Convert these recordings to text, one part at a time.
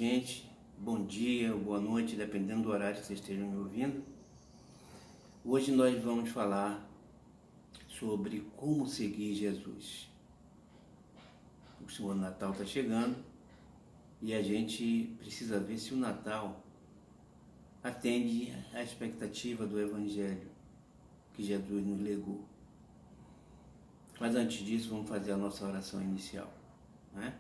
gente, bom dia ou boa noite, dependendo do horário que vocês estejam me ouvindo. Hoje nós vamos falar sobre como seguir Jesus. O Senhor Natal está chegando e a gente precisa ver se o Natal atende à expectativa do Evangelho que Jesus nos legou. Mas antes disso, vamos fazer a nossa oração inicial, né?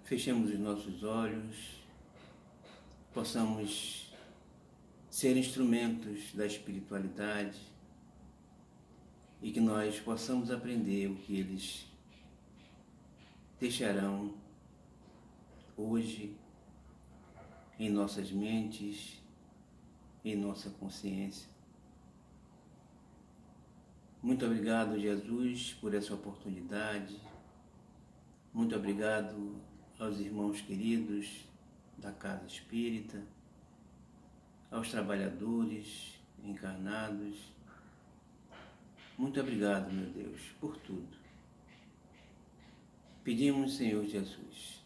Fechemos os nossos olhos, possamos ser instrumentos da espiritualidade e que nós possamos aprender o que eles deixarão hoje em nossas mentes, em nossa consciência. Muito obrigado, Jesus, por essa oportunidade. Muito obrigado aos irmãos queridos da Casa Espírita, aos trabalhadores encarnados. Muito obrigado, meu Deus, por tudo. Pedimos, Senhor Jesus,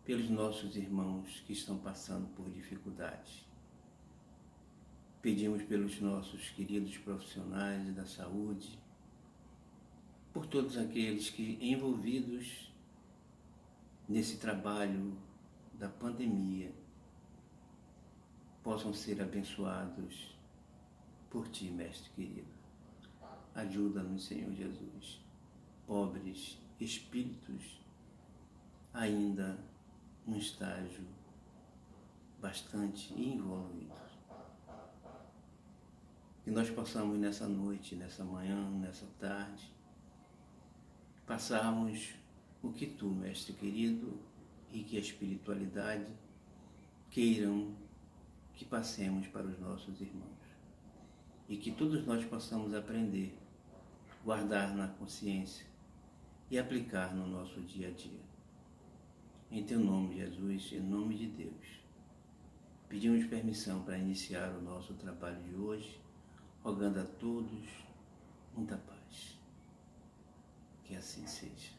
pelos nossos irmãos que estão passando por dificuldades. Pedimos pelos nossos queridos profissionais da saúde, por todos aqueles que envolvidos nesse trabalho da pandemia possam ser abençoados por Ti, Mestre querido. Ajuda-nos, Senhor Jesus, pobres espíritos ainda num estágio bastante evoluído. Que nós possamos nessa noite, nessa manhã, nessa tarde, passarmos o que Tu, Mestre querido, e que a espiritualidade queiram que passemos para os nossos irmãos. E que todos nós possamos aprender, guardar na consciência e aplicar no nosso dia a dia. Em Teu nome, Jesus, em nome de Deus, pedimos permissão para iniciar o nosso trabalho de hoje, rogando a todos muita paz. Que assim seja.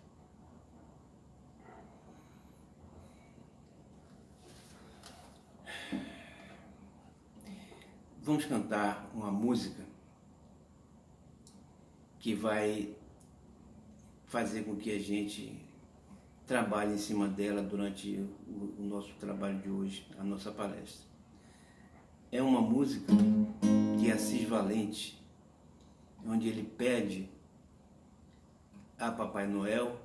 Vamos cantar uma música que vai fazer com que a gente trabalhe em cima dela durante o nosso trabalho de hoje, a nossa palestra. É uma música de Assis Valente, onde ele pede a Papai Noel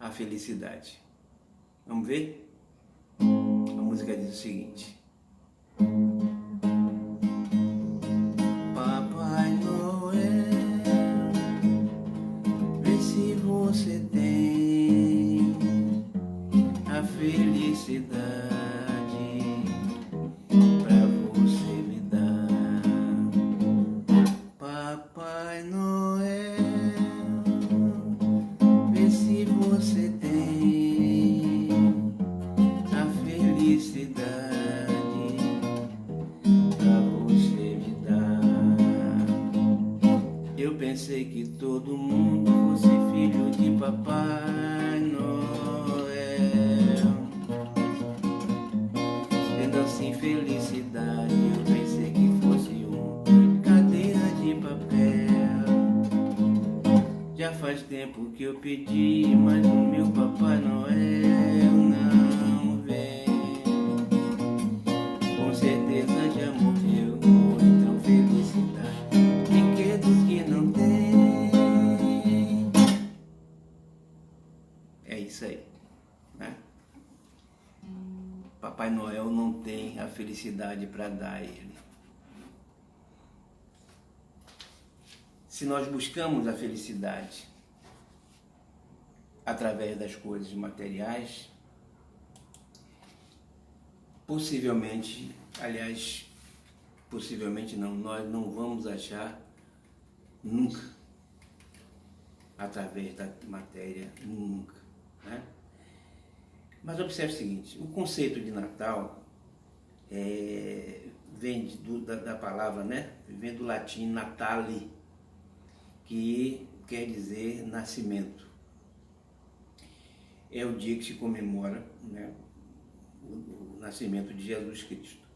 a felicidade. Vamos ver? A música diz o seguinte: Papai Noel, vê se você tem a felicidade pra você me dar. Papai Noel, vê se você tem a felicidade pra você me dar. Eu pensei que todo mundo fosse filho de Papai Noel, tendo assim felicidade. Eu pensei que fosse cadeira de papel. Já faz tempo que eu pedi, mas o meu Papai Noel não vem. Com certeza já morreu, ou então felicidade, brinquedos que não tem. É isso aí, né? Papai Noel não tem a felicidade para dar a ele. Se nós buscamos a felicidade através das coisas materiais, possivelmente, aliás, possivelmente não, nós não vamos achar nunca através da matéria, nunca, né? Mas observe o seguinte: o conceito de Natal vem da palavra, né? Vem do latim natale, que quer dizer nascimento. é o dia que se comemora, né, o nascimento de Jesus Cristo.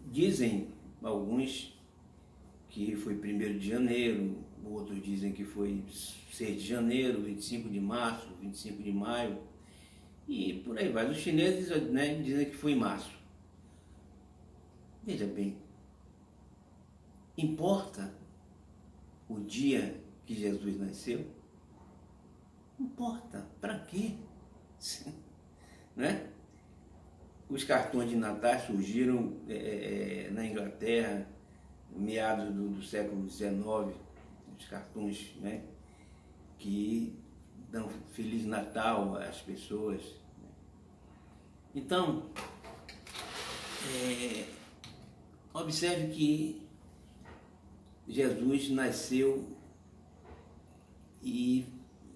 Dizem alguns que foi 1º de janeiro, outros dizem que foi 6 de janeiro, 25 de março, 25 de maio, e por aí vai. Os chineses, né, dizem que foi em março. Veja bem, importa o dia que Jesus nasceu? Importa. Para quê? Né? Os cartões de Natal surgiram na Inglaterra, meados do século XIX, os cartões, né, que dão Feliz Natal às pessoas. Então, observe que Jesus nasceu e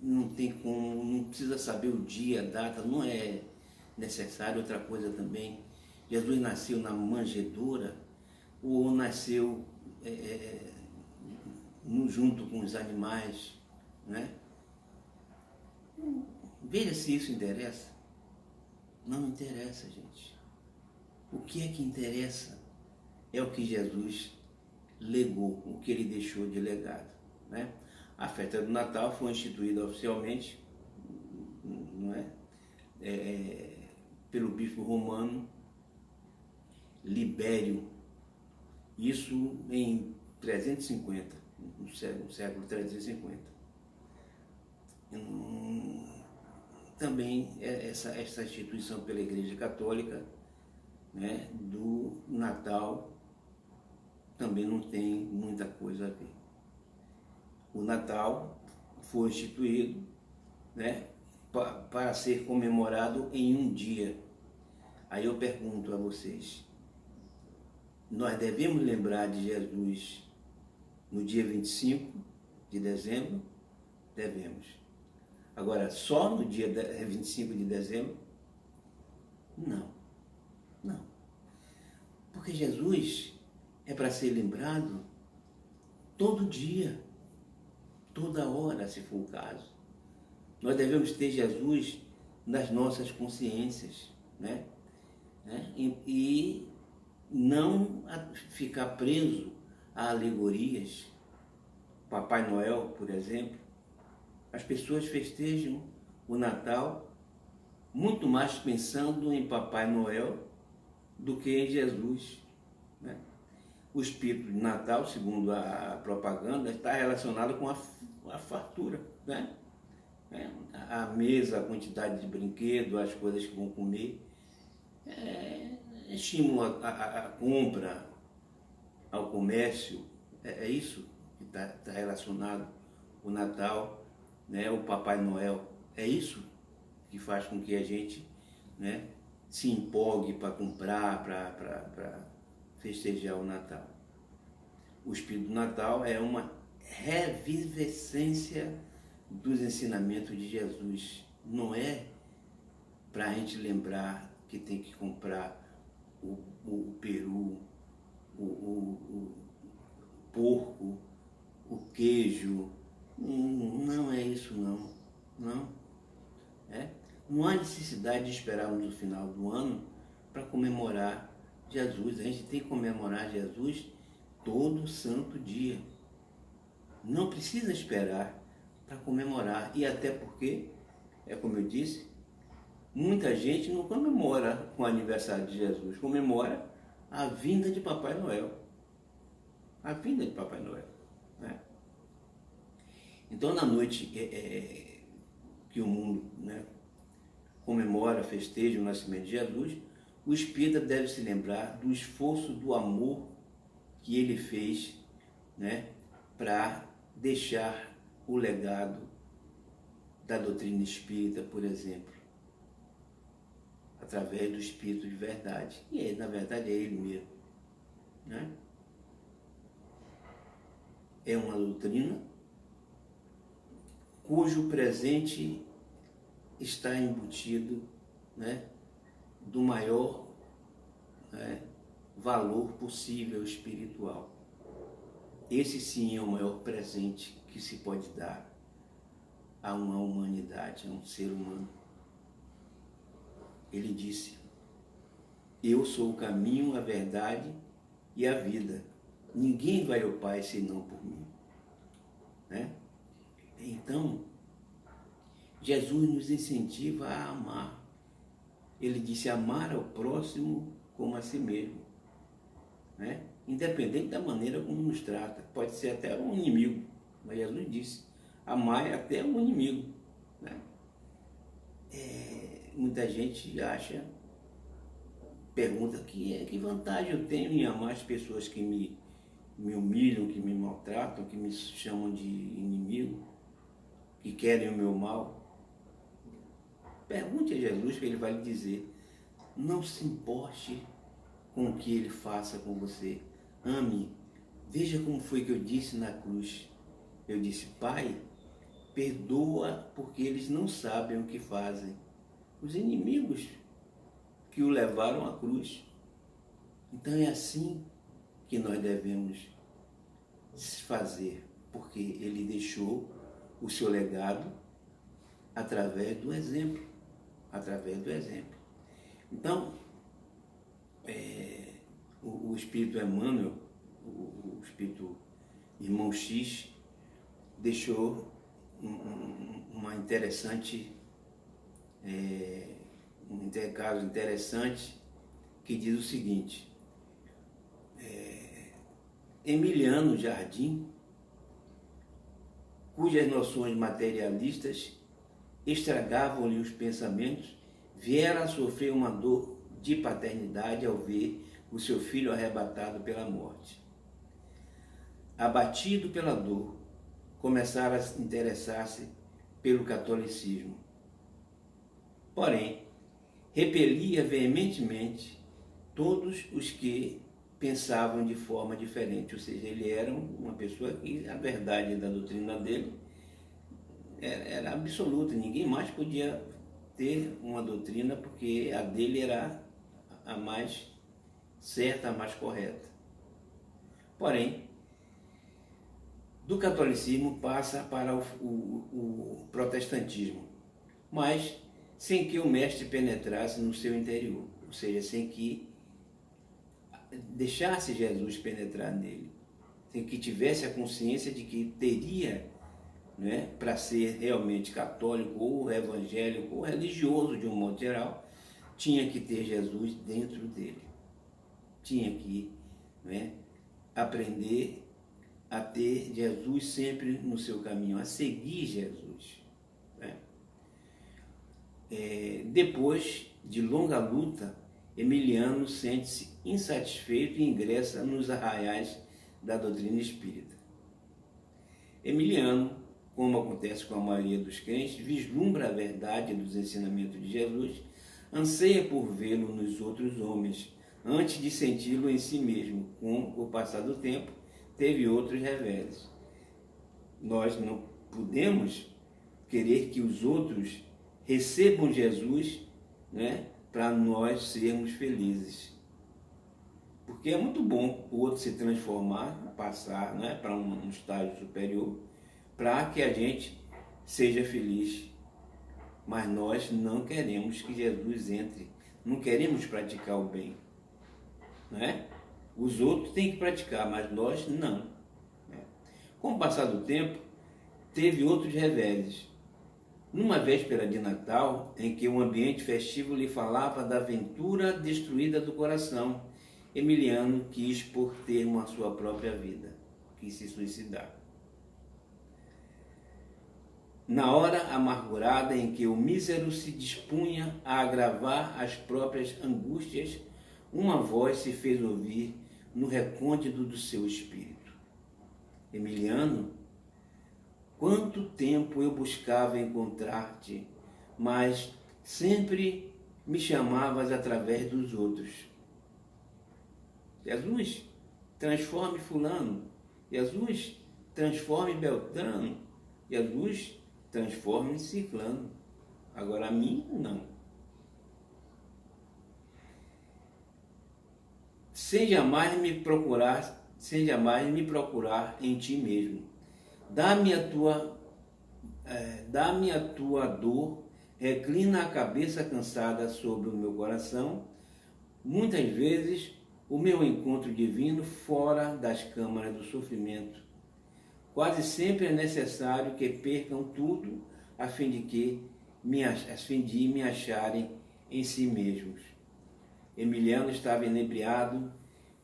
não tem como, não precisa saber o dia, a data, não é necessário. Outra coisa também, Jesus nasceu na manjedoura ou nasceu junto com os animais, né? Veja se isso interessa. Não interessa, gente. O que é que interessa é o que Jesus legou, o que ele deixou de legado, né? A festa do Natal foi instituída oficialmente, não é? Pelo bispo romano Libério, isso em 350, no século 350. Também essa instituição pela Igreja Católica, né, do Natal também não tem muita coisa a ver. O Natal foi instituído, né, para ser comemorado em um dia. Aí eu pergunto a vocês, nós devemos lembrar de Jesus no dia 25 de dezembro? Devemos. Agora, só no dia 25 de dezembro? Não. Não. Porque Jesus é para ser lembrado todo dia, toda hora, se for o caso. Nós devemos ter Jesus nas nossas consciências, né? E não ficar preso a alegorias. Papai Noel, por exemplo, as pessoas festejam o Natal muito mais pensando em Papai Noel do que em Jesus, né? O espírito de Natal, segundo a propaganda, está relacionado com a fartura, né? A mesa, a quantidade de brinquedos, as coisas que vão comer, estimula a compra, ao comércio. É isso que está relacionado o Natal, né? O Papai Noel. É isso que faz com que a gente, né, se empolgue para comprar, para festejar o Natal. O espírito do Natal é uma revivescência dos ensinamentos de Jesus. Não é para a gente lembrar que tem que comprar o peru, o porco, o queijo. Não é isso, não. Não. Não há necessidade de esperarmos o final do ano para comemorar Jesus. A gente tem que comemorar Jesus todo santo dia. Não precisa esperar para comemorar. E até porque, como eu disse, muita gente não comemora com o aniversário de Jesus, comemora a vinda de Papai Noel. A vinda de Papai Noel, né? Então, na noite que o mundo, né, comemora, festeja o nascimento de Jesus, o espírita deve se lembrar do esforço, do amor que ele fez, né, para deixar o legado da doutrina espírita, por exemplo, através do Espírito de verdade. E na verdade é ele mesmo, né? É uma doutrina cujo presente está embutido, né, do maior, né, valor possível espiritual. Esse sim é o maior presente que se pode dar a uma humanidade, a um ser humano. Ele disse: eu sou o caminho, a verdade e a vida. Ninguém vai ao Pai senão por mim. Né? Então, Jesus nos incentiva a amar. Ele disse: amar ao próximo como a si mesmo. Né? Independente da maneira como nos trata. Pode ser até um inimigo. Mas Jesus disse: amar até um inimigo. Né? Muita gente acha, pergunta que vantagem eu tenho em amar as pessoas que me humilham, que me maltratam, que me chamam de inimigo, que querem o meu mal. Pergunte a Jesus, que ele vai lhe dizer: não se importe com o que ele faça com você. Ame. Veja como foi que eu disse na cruz. Eu disse: Pai, perdoa porque eles não sabem o que fazem. Os inimigos que o levaram à cruz. Então é assim que nós devemos fazer, porque ele deixou o seu legado através do exemplo. Através do exemplo. Então, o Espírito Emmanuel, o Espírito Irmão X, deixou uma interessante, um caso interessante, que diz o seguinte: Emiliano Jardim, cujas noções materialistas estragavam-lhe os pensamentos, viera a sofrer uma dor de paternidade ao ver o seu filho arrebatado pela morte. Abatido pela dor, começara a interessar-se pelo catolicismo. Porém, repelia veementemente todos os que pensavam de forma diferente, ou seja, ele era uma pessoa que a verdade da doutrina dele era absoluta, ninguém mais podia ter uma doutrina porque a dele era a mais certa, a mais correta. Porém, do catolicismo passa para o protestantismo, mas sem que o mestre penetrasse no seu interior, ou seja, sem que deixasse Jesus penetrar nele, sem que tivesse a consciência de que teria, né, para ser realmente católico ou evangélico ou religioso de um modo geral, tinha que ter Jesus dentro dele. Tinha que, né, aprender a ter Jesus sempre no seu caminho, a seguir Jesus. Né? Depois de longa luta, Emiliano sente-se insatisfeito e ingressa nos arraiais da doutrina espírita. Emiliano, como acontece com a maioria dos crentes, vislumbra a verdade dos ensinamentos de Jesus, anseia por vê-lo nos outros homens, antes de senti-lo em si mesmo. Com o passar do tempo, teve outros reveses. Nós não podemos querer que os outros recebam Jesus, né, para nós sermos felizes. Porque é muito bom o outro se transformar, passar, né, para um estágio superior, para que a gente seja feliz. Mas nós não queremos que Jesus entre, não queremos praticar o bem. Né? Os outros têm que praticar, mas nós não. Com o passar do tempo, teve outros reveses. Numa véspera de Natal, em que o ambiente festivo lhe falava da aventura destruída do coração, Emiliano quis por termo a sua própria vida, quis se suicidar. Na hora amargurada em que o mísero se dispunha a agravar as próprias angústias, uma voz se fez ouvir no recôndito do seu espírito: Emiliano, quanto tempo eu buscava encontrar-te, mas sempre me chamavas através dos outros. Jesus, transforme fulano. Jesus, transforme Beltrano. Jesus, transforme ciclano. Agora a mim, não. Sem jamais me procurar em ti mesmo. Dá-me a tua dá-me a tua dor, reclina a cabeça cansada sobre o meu coração. Muitas vezes o meu encontro divino fora das câmaras do sofrimento. Quase sempre é necessário que percam tudo a fim de me acharem em si mesmos. Emiliano estava inebriado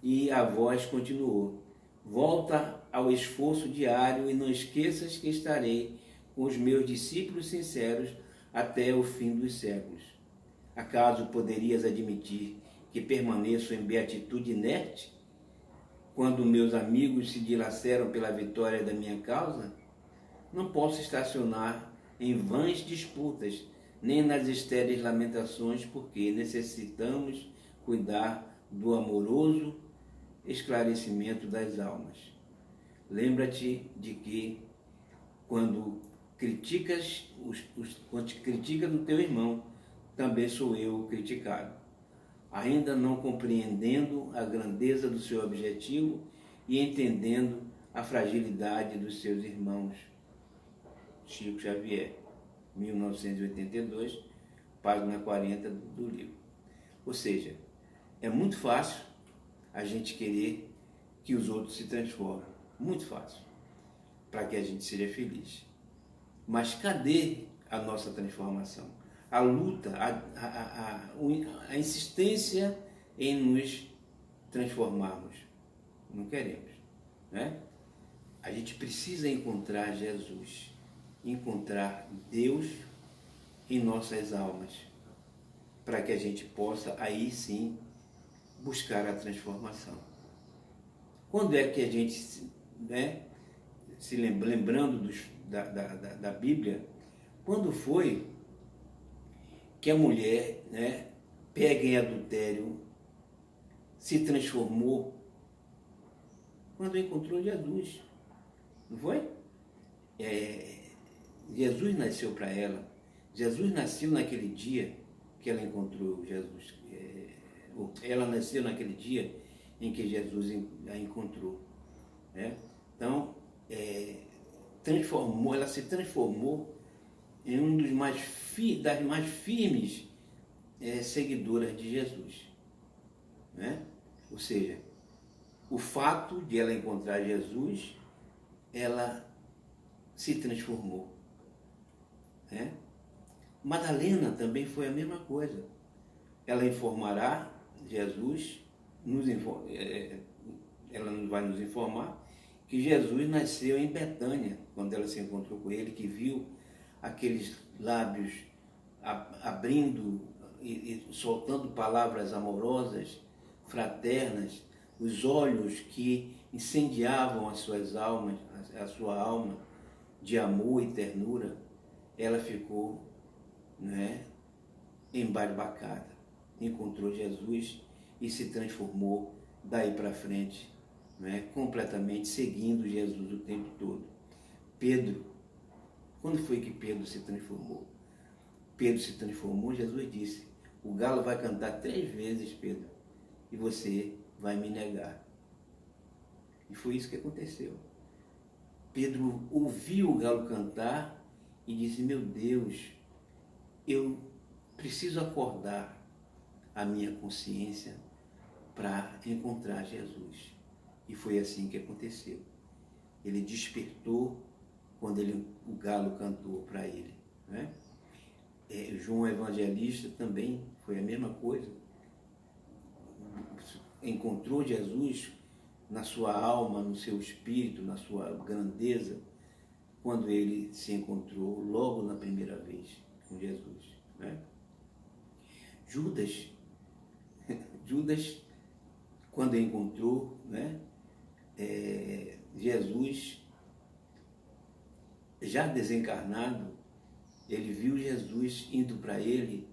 e a voz continuou: volta ao esforço diário e não esqueças que estarei com os meus discípulos sinceros até o fim dos séculos. Acaso poderias admitir que permaneço em beatitude inerte quando meus amigos se dilaceram pela vitória da minha causa? Não posso estacionar em vãs disputas, nem nas estéreis lamentações, porque necessitamos cuidar do amoroso esclarecimento das almas. Lembra-te de que quando criticas o teu irmão, também sou eu criticado. Ainda não compreendendo a grandeza do seu objetivo e entendendo a fragilidade dos seus irmãos. Chico Xavier, 1982, página 40 do livro. Ou seja, é muito fácil a gente querer que os outros se transformem. Muito fácil. Para que a gente seja feliz. Mas cadê a nossa transformação? A luta, a insistência em nos transformarmos. Não queremos, né? A gente precisa encontrar Jesus, encontrar Deus em nossas almas, para que a gente possa, aí sim, buscar a transformação. Quando é que a gente, né, lembrando da Bíblia, quando foi que a mulher, né, pega em adultério, se transformou? Quando encontrou Jesus, não foi? Jesus nasceu para ela. Jesus nasceu naquele dia que ela encontrou Jesus. Ela nasceu naquele dia em que Jesus a encontrou. Né? Então, ela se transformou em um das mais firmes seguidoras de Jesus. Né? Ou seja, o fato de ela encontrar Jesus, ela se transformou. Né? Madalena também foi a mesma coisa. Ela informará Jesus, ela vai nos informar que Jesus nasceu em Betânia, quando ela se encontrou com ele, que viu aqueles lábios abrindo e soltando palavras amorosas, fraternas, os olhos que incendiavam as suas almas, a sua alma de amor e ternura. Ela ficou, né, embasbacada, encontrou Jesus e se transformou daí para frente, né, completamente seguindo Jesus o tempo todo. Pedro, quando foi que Pedro se transformou? Pedro se transformou, Jesus disse: o galo vai cantar 3 vezes, Pedro, e você vai me negar. E foi isso que aconteceu. Pedro ouviu o galo cantar e disse: meu Deus, eu preciso acordar a minha consciência para encontrar Jesus. E foi assim que aconteceu. Ele despertou quando o galo cantou para ele. Né? João Evangelista também foi a mesma coisa. Encontrou Jesus na sua alma, no seu espírito, na sua grandeza, quando ele se encontrou logo na primeira vez com Jesus. Né? Judas, quando encontrou, né, Jesus já desencarnado, ele viu Jesus indo para ele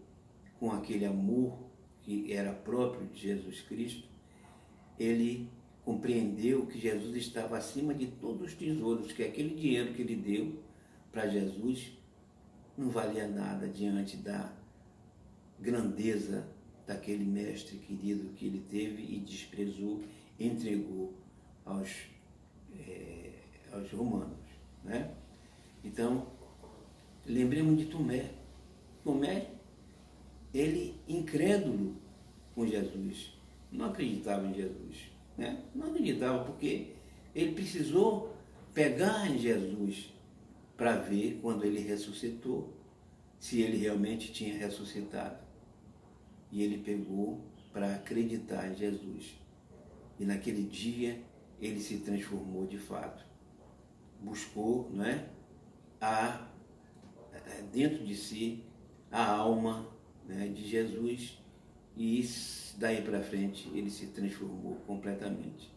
com aquele amor que era próprio de Jesus Cristo. Ele compreendeu que Jesus estava acima de todos os tesouros, que aquele dinheiro que ele deu para Jesus não valia nada diante da grandeza daquele mestre querido que ele teve e desprezou, entregou aos romanos. Né? Então, Lembremos de Tomé. Tomé, ele incrédulo com Jesus, não acreditava em Jesus, né? Não acreditava porque ele precisou pegar em Jesus para ver quando ele ressuscitou, se ele realmente tinha ressuscitado. E ele pegou para acreditar em Jesus. E naquele dia ele se transformou de fato. Buscou, não é, dentro de si a alma, né, de Jesus, e daí para frente ele se transformou completamente.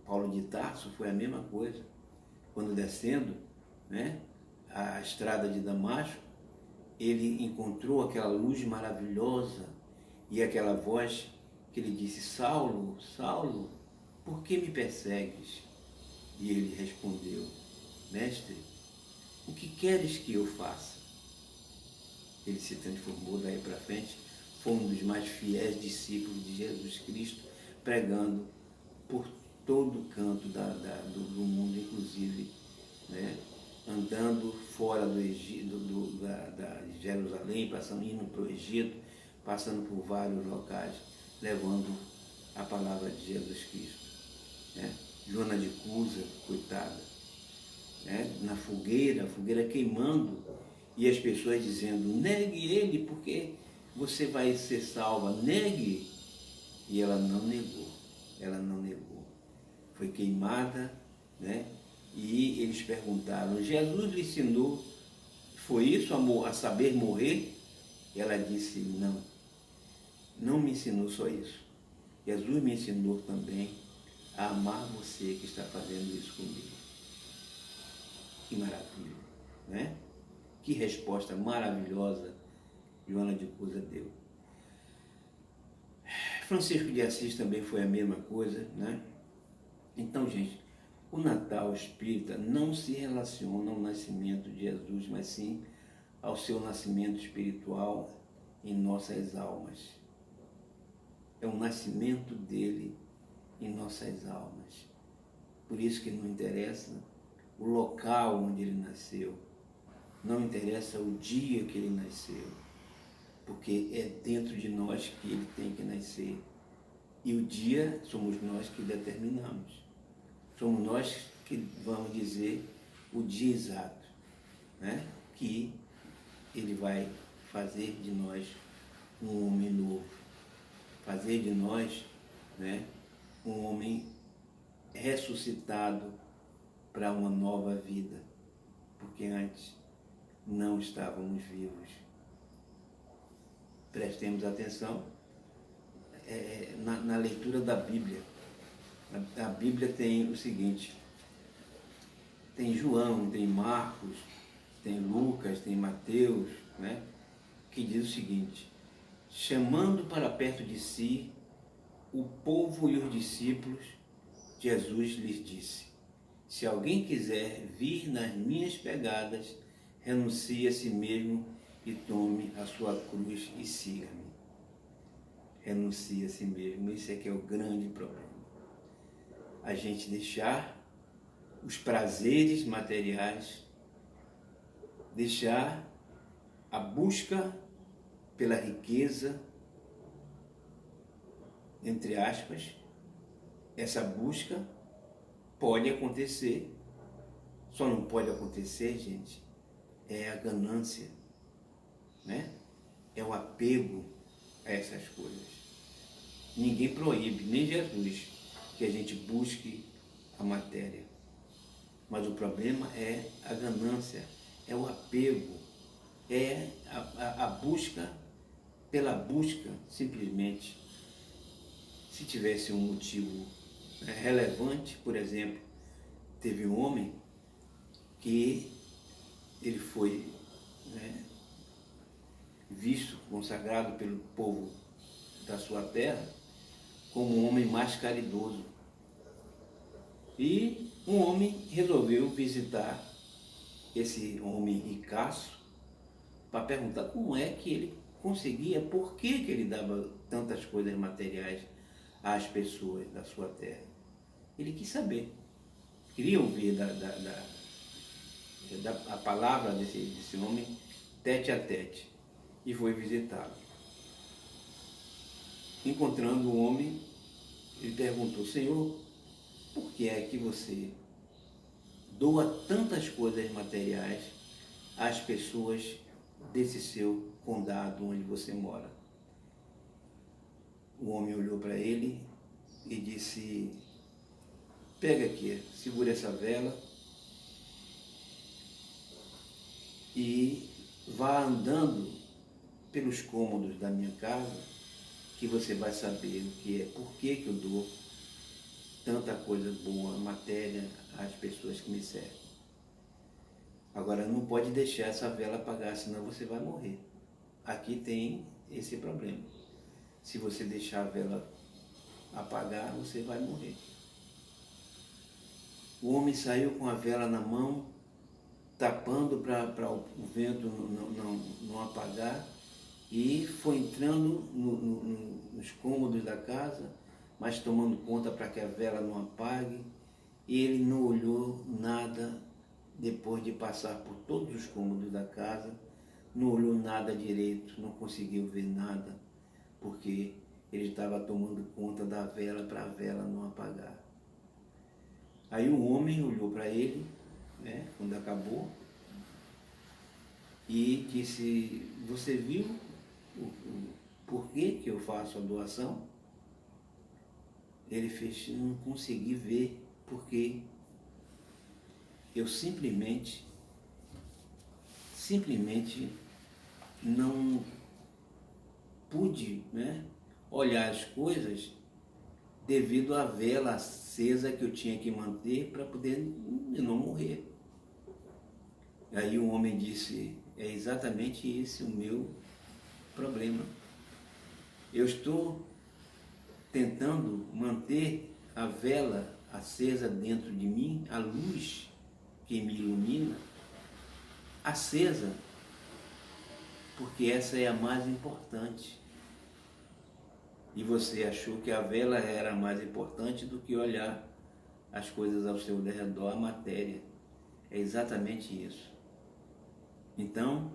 Paulo de Tarso foi a mesma coisa. Quando descendo, né, a estrada de Damasco, ele encontrou aquela luz maravilhosa e aquela voz que ele disse: Saulo, Saulo, por que me persegues? E ele respondeu: Mestre, o que queres que eu faça? Ele se transformou daí para frente, foi um dos mais fiéis discípulos de Jesus Cristo, pregando por todo canto do mundo, inclusive, né, andando fora do Egito, da Jerusalém, indo para o Egito, passando por vários locais, levando a palavra de Jesus Cristo. Né? Joana de Cusa, coitada, né? Na fogueira, a fogueira queimando, e as pessoas dizendo: negue ele, porque você vai ser salva, negue. E ela não negou, ela não negou. Foi queimada, né? E eles perguntaram: Jesus lhe ensinou, foi isso, a saber morrer? E ela disse: não, não me ensinou só isso. Jesus me ensinou também a amar você que está fazendo isso comigo. Que maravilha, né? Que resposta maravilhosa Joana de Cusa deu. Francisco de Assis também foi a mesma coisa, né? Então, gente, o Natal espírita não se relaciona ao nascimento de Jesus, mas sim ao seu nascimento espiritual em nossas almas. É o nascimento dele em nossas almas. Por isso que não interessa o local onde ele nasceu, não interessa o dia que ele nasceu, porque é dentro de nós que ele tem que nascer. E o dia somos nós que determinamos. Somos nós que vamos dizer o dia exato, né? Que ele vai fazer de nós um homem novo, fazer de nós, né, um homem ressuscitado para uma nova vida, porque antes não estávamos vivos. Prestemos atenção na leitura da Bíblia. A Bíblia tem o seguinte: tem João, tem Marcos, tem Lucas, tem Mateus, né, que diz o seguinte: chamando para perto de si o povo e os discípulos, Jesus lhes disse: se alguém quiser vir nas minhas pegadas, renuncie a si mesmo e tome a sua cruz e siga-me. Renuncie a si mesmo, isso é que é o grande problema. A gente deixar os prazeres materiais, deixar a busca pela riqueza, entre aspas. Essa busca pode acontecer, só não pode acontecer, gente, é a ganância, né? É o apego a essas coisas. Ninguém proíbe, nem Jesus, que a gente busque a matéria. Mas o problema é a ganância, é o apego, é a busca pela busca, simplesmente. Se tivesse um motivo relevante, por exemplo, teve um homem que ele foi, né, visto, consagrado pelo povo da sua terra como um homem mais caridoso. E um homem resolveu visitar esse homem ricaço para perguntar como é que ele conseguia, por que ele dava tantas coisas materiais às pessoas da sua terra. Ele quis saber, queria ouvir a palavra desse homem tete a tete, e foi visitá-lo. Encontrando o homem, ele perguntou: Senhor, por que é que você doa tantas coisas materiais às pessoas desse seu condado onde você mora? O homem olhou para ele e disse: pega aqui, segura essa vela e vá andando pelos cômodos da minha casa, que você vai saber o que é, por que eu dou tanta coisa boa, matéria, às pessoas que me servem. Agora, não pode deixar essa vela apagar, senão você vai morrer. Aqui tem esse problema. Se você deixar a vela apagar, você vai morrer. O homem saiu com a vela na mão, tapando para o vento não apagar, e foi entrando nos cômodos da casa, mas tomando conta para que a vela não apague. E ele não olhou nada depois de passar por todos os cômodos da casa, não olhou nada direito, não conseguiu ver nada, porque ele estava tomando conta da vela para a vela não apagar. Aí um homem olhou para ele, né, quando acabou, e disse: você viu por que eu faço a doação? Ele fez: não consegui ver, porque eu simplesmente não pude, né, olhar as coisas devido à vela acesa que eu tinha que manter para poder não morrer. Aí o homem disse: é exatamente esse o meu problema. Eu estou tentando manter a vela acesa dentro de mim, a luz que me ilumina, acesa, porque essa é a mais importante. E você achou que a vela era mais importante do que olhar as coisas ao seu redor, a matéria. É exatamente isso. Então,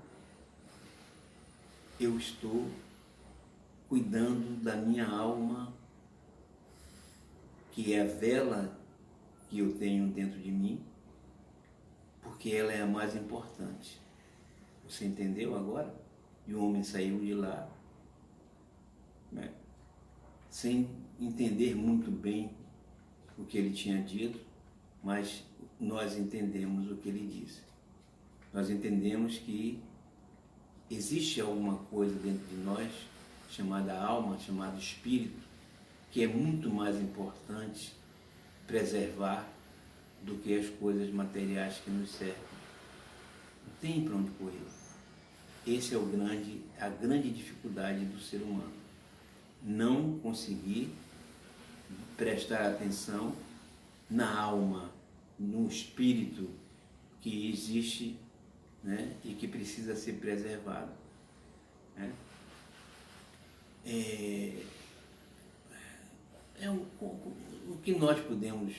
eu estou cuidando da minha alma, que é a vela que eu tenho dentro de mim, porque ela é a mais importante. Você entendeu agora? E o homem saiu de lá, né, sem entender muito bem o que ele tinha dito, mas nós entendemos o que ele disse. Nós entendemos que existe alguma coisa dentro de nós, chamada alma, chamada espírito, que é muito mais importante preservar do que as coisas materiais que nos servem. Não tem para onde correr. Esse é a grande dificuldade do ser humano. Não conseguir prestar atenção na alma, no espírito que existe, né, e que precisa ser preservado, né? O que nós podemos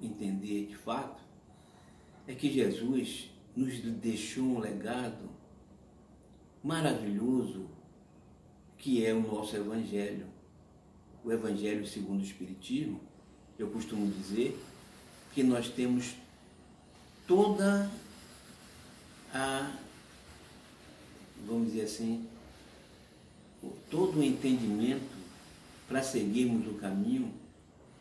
entender de fato é que Jesus nos deixou um legado maravilhoso, que é o nosso Evangelho. O Evangelho segundo o Espiritismo, eu costumo dizer que nós temos toda vamos dizer assim, todo o entendimento para seguirmos o caminho.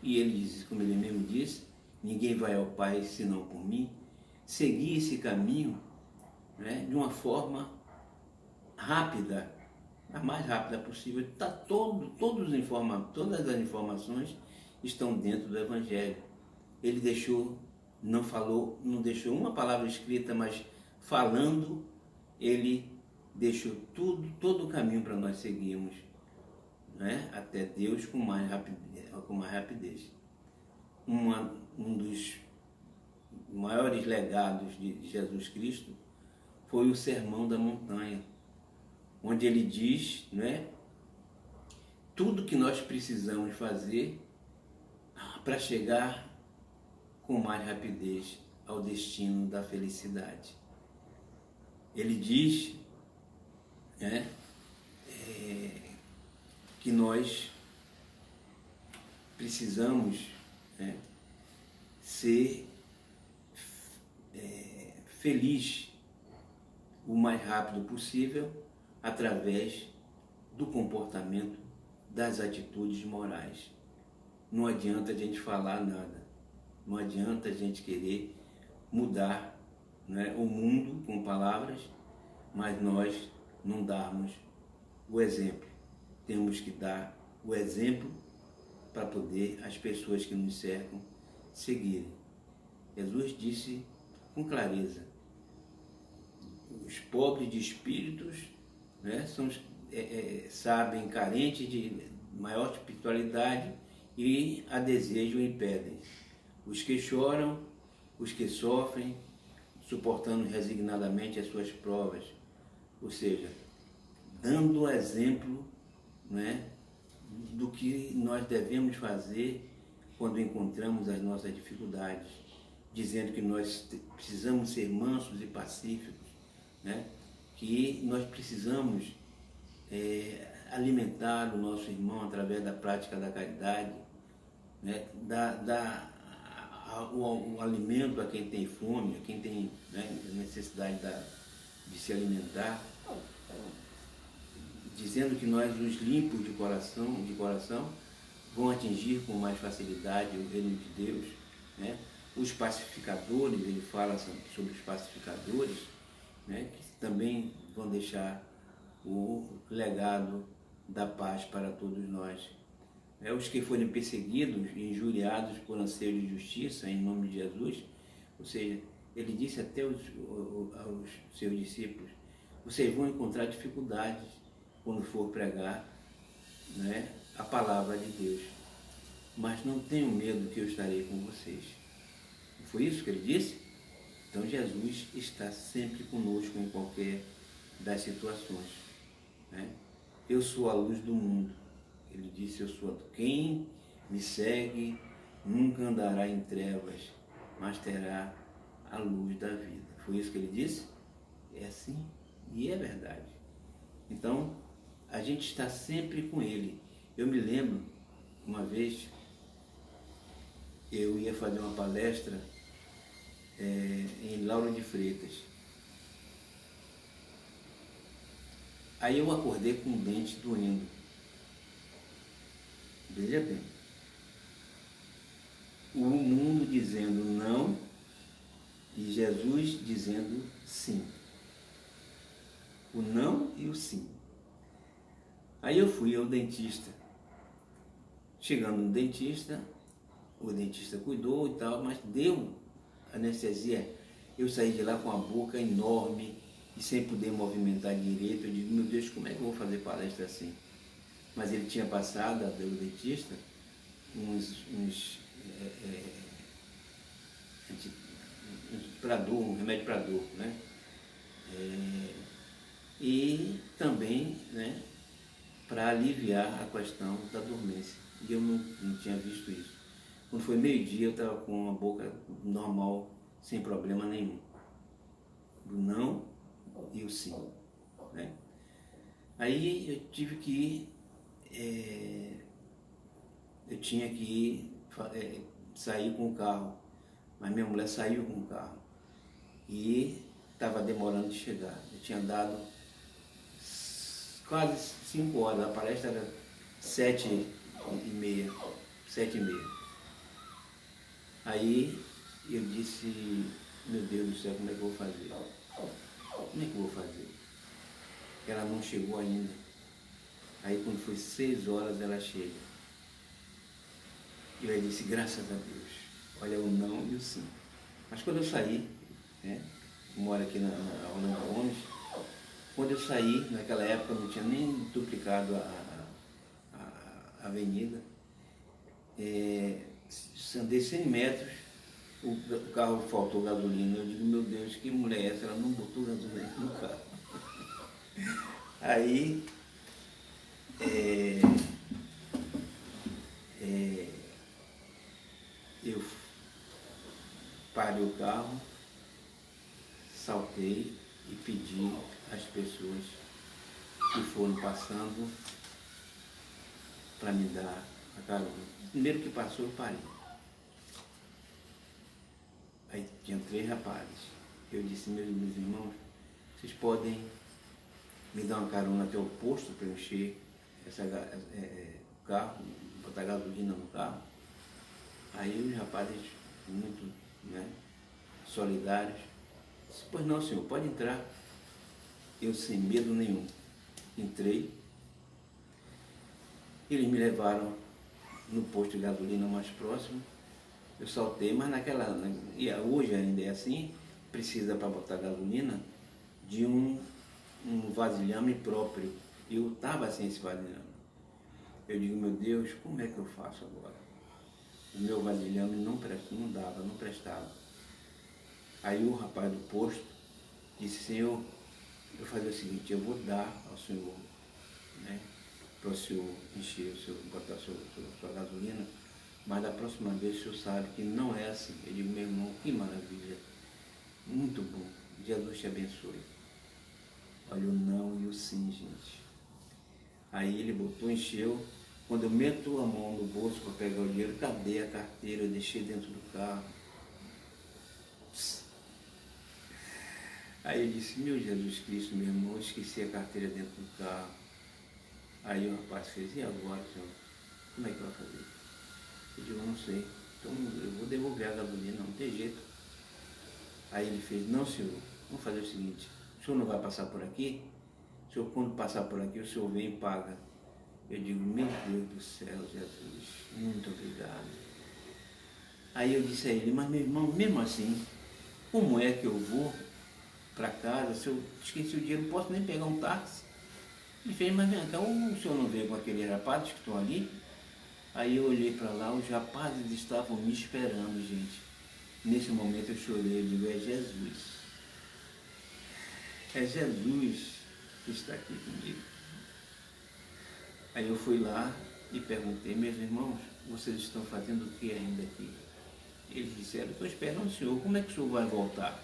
E ele diz, como ele mesmo disse: ninguém vai ao Pai senão por mim. Seguir esse caminho, né, de uma forma rápida, a mais rápida possível. Todas as informações estão dentro do Evangelho. Ele não deixou uma palavra escrita, mas falando, ele deixou todo o caminho para nós seguirmos, né, até Deus com mais rapidez. Um dos maiores legados de Jesus Cristo foi o Sermão da Montanha, onde ele diz, né, tudo que nós precisamos fazer para chegar com mais rapidez ao destino da felicidade. Ele diz né, que nós precisamos, né, ser feliz o mais rápido possível através do comportamento, das atitudes morais. Não adianta a gente falar nada, não adianta a gente querer mudar, né, o mundo com palavras, mas nós não darmos o exemplo. Temos que dar o exemplo para poder as pessoas que nos cercam seguirem. Jesus disse com clareza: os pobres de espíritos, né, são sabem, carentes de maior espiritualidade e a desejam e pedem. Os que choram, os que sofrem, suportando resignadamente as suas provas, ou seja, dando exemplo, né, do que nós devemos fazer quando encontramos as nossas dificuldades, dizendo que nós precisamos ser mansos e pacíficos, né, que nós precisamos alimentar o nosso irmão através da prática da caridade, né, o alimento a quem tem fome, a quem tem, né, necessidade de se alimentar, dizendo que nós, os limpos de coração, vão atingir com mais facilidade o reino de Deus, né? Os pacificadores, ele fala sobre os pacificadores, né, que também vão deixar o legado da paz para todos nós. Os que forem perseguidos e injuriados por anseio de justiça em nome de Jesus, ou seja, ele disse até aos seus discípulos: vocês vão encontrar dificuldades quando for pregar, né, a palavra de Deus, mas não tenham medo que eu estarei com vocês. Não foi isso que ele disse? Então Jesus está sempre conosco em qualquer das situações, né? Eu sou a luz do mundo. Ele disse: eu sou quem me segue nunca andará em trevas, mas terá a luz da vida. Foi isso que ele disse? É assim, e é verdade. Então, a gente está sempre com ele. Eu me lembro, uma vez, eu ia fazer uma palestra em Lauro de Freitas. Aí eu acordei com o dente doendo. Veja bem, o mundo dizendo não e Jesus dizendo sim. O não e o sim. Aí eu fui ao dentista. Chegando no dentista, o dentista cuidou e tal, mas deu anestesia. Eu saí de lá com a boca enorme e sem poder movimentar direito. Eu digo: meu Deus, como é que eu vou fazer palestra assim? Mas ele tinha passado, pelo dentista, um remédio para dor, né? E também, né, para aliviar a questão da dormência. E eu não tinha visto isso. Quando foi meio-dia, eu estava com a boca normal, sem problema nenhum. O não e o sim, né? Aí eu tive que ir, eu tinha que ir, sair com o carro, mas minha mulher saiu com o carro e estava demorando de chegar. Eu tinha dado quase 5 horas, a palestra era 7h30, 7h30. Aí eu disse: meu Deus do céu, como é que eu vou fazer? Como é que eu vou fazer? Ela não chegou ainda. Aí quando foi 6 horas ela chega. E eu disse: graças a Deus, olha o não e o sim. Mas quando eu saí, né, eu moro aqui na Orlando Gomes, quando eu saí, naquela época não tinha nem duplicado a avenida, andei 100 metros, o carro faltou gasolina. Eu digo: meu Deus, que mulher é essa? Ela não botou gasolina no carro. Aí eu parei o carro, saltei e pedi às pessoas que foram passando para me dar a carona. Primeiro que passou, eu parei. Aí tinha 3 rapazes. Eu disse, meus irmãos, vocês podem me dar uma carona até o posto para eu encher o carro, botar gasolina no carro? Aí os rapazes, muito, né, solidários, disse, pois não, senhor, pode entrar. Eu, sem medo nenhum, entrei. Eles me levaram no posto de gasolina mais próximo. Eu saltei, mas e hoje ainda é assim, precisa para botar gasolina de um vasilhame próprio. Eu estava sem esse vasilhame. Eu digo, meu Deus, como é que eu faço agora? O meu vasilhame não prestava. Aí o rapaz do posto disse, senhor, eu vou fazer o seguinte, eu vou dar ao senhor, né, para o senhor encher, botar sua gasolina, mas da próxima vez o senhor sabe que não é assim. Eu digo, meu irmão, que maravilha, muito bom, Jesus te abençoe. Olha o não e o sim, gente. Aí ele botou, encheu. Quando eu meto a mão no bolso para pegar o dinheiro, cadê a carteira? Eu deixei dentro do carro. Aí eu disse, meu Jesus Cristo, meu irmão, eu esqueci a carteira dentro do carro. Aí o rapaz fez, e agora, senhor? Como é que vai fazer? Eu digo, não sei. Então eu vou devolver a gasolina, não tem jeito. Aí ele fez, não, senhor, vamos fazer o seguinte, o senhor não vai passar por aqui? O senhor, quando passar por aqui, o senhor vem e paga. Eu digo, meu Deus do céu, Jesus, muito obrigado. Aí eu disse a ele, mas meu irmão, mesmo assim, como é que eu vou para casa, se eu esqueci o dinheiro, não posso nem pegar um táxi? Ele fez, mas vem cá, o senhor não veio com aqueles rapazes que estão ali? Aí eu olhei para lá, os rapazes estavam me esperando, gente. Nesse momento eu chorei, eu digo, é Jesus. É Jesus que está aqui comigo. Aí eu fui lá e perguntei, meus irmãos, vocês estão fazendo o que ainda aqui? Eles disseram, estou esperando o senhor, como é que o senhor vai voltar?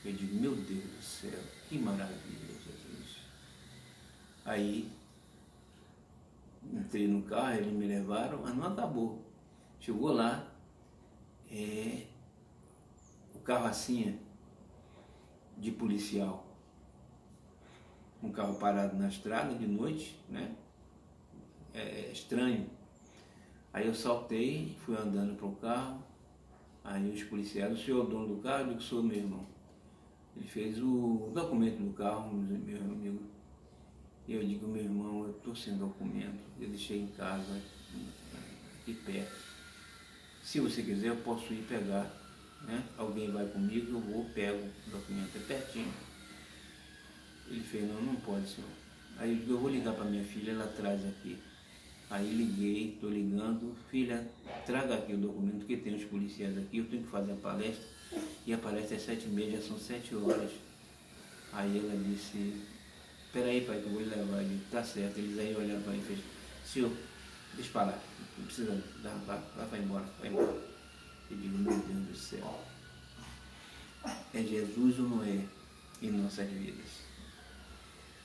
Eu digo, meu Deus do céu, que maravilha, Jesus. Aí, entrei no carro, eles me levaram, mas não acabou. Chegou lá, o carro assim, de policial, um carro parado na estrada de noite, né? É estranho. Aí eu saltei, fui andando para o carro, aí os policiais, o senhor é o dono do carro? Eu digo, sou meu irmão. Ele fez o documento do carro, meu amigo. E eu digo, meu irmão, eu estou sem documento, eu deixei em casa, aqui perto. Se você quiser, eu posso ir pegar, né? Alguém vai comigo, eu vou, pego o documento, é pertinho. Ele fez, não, não pode, senhor. Aí eu digo, eu vou ligar para minha filha, ela traz aqui. Aí liguei, estou ligando, filha, traga aqui o documento, porque tem os policiais aqui, eu tenho que fazer a palestra, e a palestra é 7h30, já são 7 horas. Aí ela disse, espera aí, pai, que eu vou lhe levar. Eu digo, tá certo. Eles aí olharam para mim e fez, senhor, deixa para lá, não precisa, vai embora, vai embora. Eu digo, meu Deus do céu, é Jesus ou não é em nossas vidas?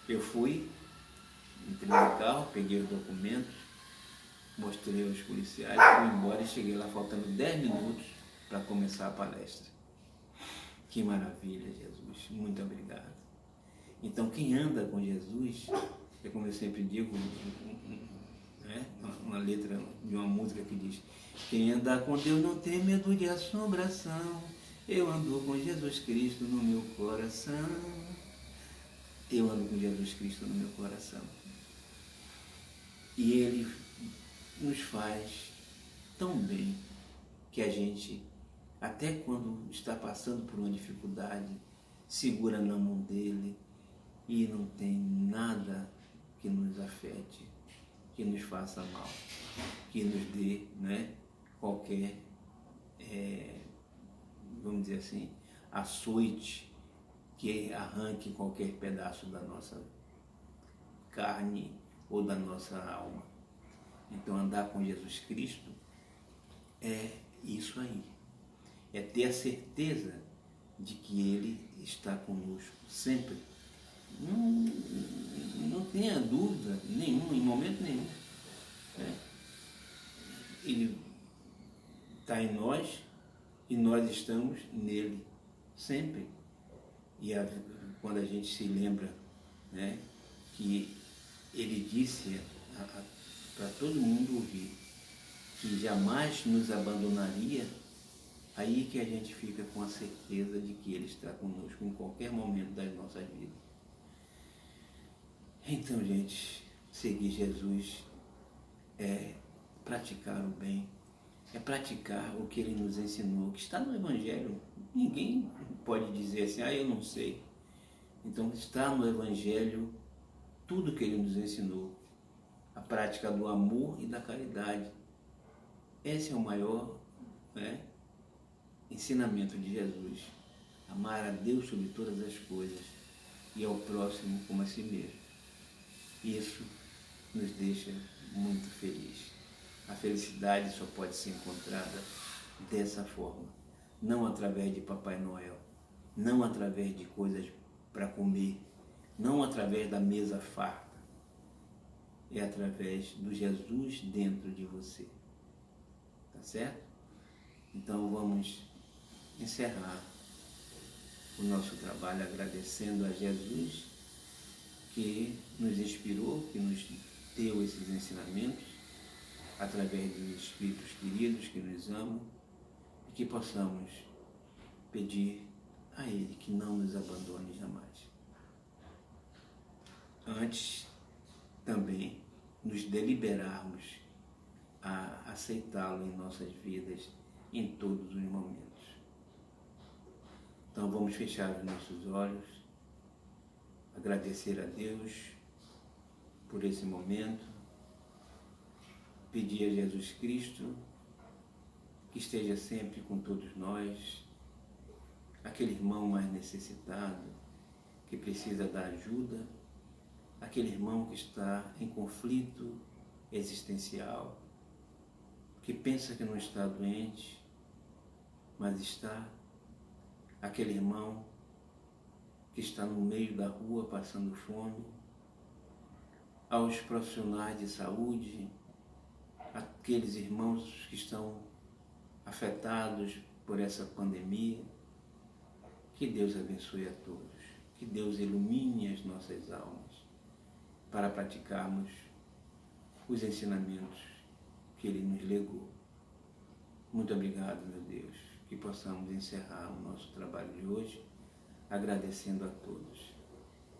Eu fui, entrei no carro, peguei os documentos, mostrei aos policiais, fui embora e cheguei lá faltando 10 minutos para começar a palestra. Que maravilha, Jesus, muito obrigado. Então quem anda com Jesus, é como eu sempre digo, né, uma letra de uma música que diz, quem anda com Deus não tem medo de assombração, eu ando com Jesus Cristo no meu coração. Eu ando com Jesus Cristo no meu coração. E Ele nos faz tão bem que a gente, até quando está passando por uma dificuldade, segura na mão dEle e não tem nada que nos afete, que nos faça mal, que nos dê, né, qualquer, vamos dizer assim, açoite que arranque qualquer pedaço da nossa carne ou da nossa alma. Então andar com Jesus Cristo é isso aí, é ter a certeza de que Ele está conosco sempre, Não, não tenha dúvida nenhuma, em momento nenhum. Né? Ele está em nós e nós estamos nele, sempre. E quando a gente se lembra, né, que ele disse para todo mundo ouvir que jamais nos abandonaria, aí que a gente fica com a certeza de que ele está conosco em qualquer momento das nossas vidas. Então, gente, seguir Jesus é praticar o bem, é praticar o que ele nos ensinou, que está no Evangelho. Ninguém pode dizer assim, eu não sei. Então está no Evangelho tudo que ele nos ensinou. A prática do amor e da caridade. Esse é o maior, né, ensinamento de Jesus. Amar a Deus sobre todas as coisas e ao próximo como a si mesmo. Isso nos deixa muito felizes. A felicidade só pode ser encontrada dessa forma, não através de Papai Noel, não através de coisas para comer, não através da mesa farta, é através do Jesus dentro de você. Tá certo? Então vamos encerrar o nosso trabalho agradecendo a Jesus que nos inspirou, que nos deu esses ensinamentos através dos Espíritos queridos que nos amam e que possamos pedir a Ele que não nos abandone jamais. Antes, também, nos deliberarmos a aceitá-lo em nossas vidas em todos os momentos. Então vamos fechar os nossos olhos, agradecer a Deus por esse momento, pedir a Jesus Cristo que esteja sempre com todos nós, aquele irmão mais necessitado, que precisa da ajuda, aquele irmão que está em conflito existencial, que pensa que não está doente, mas está, aquele irmão que está no meio da rua passando fome, aos profissionais de saúde, aqueles irmãos que estão afetados por essa pandemia, que Deus abençoe a todos, que Deus ilumine as nossas almas para praticarmos os ensinamentos que Ele nos legou. Muito obrigado, meu Deus, que possamos encerrar o nosso trabalho de hoje agradecendo a todos.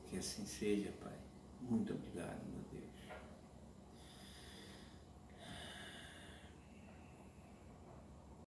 Que assim seja, Pai. Muito obrigado.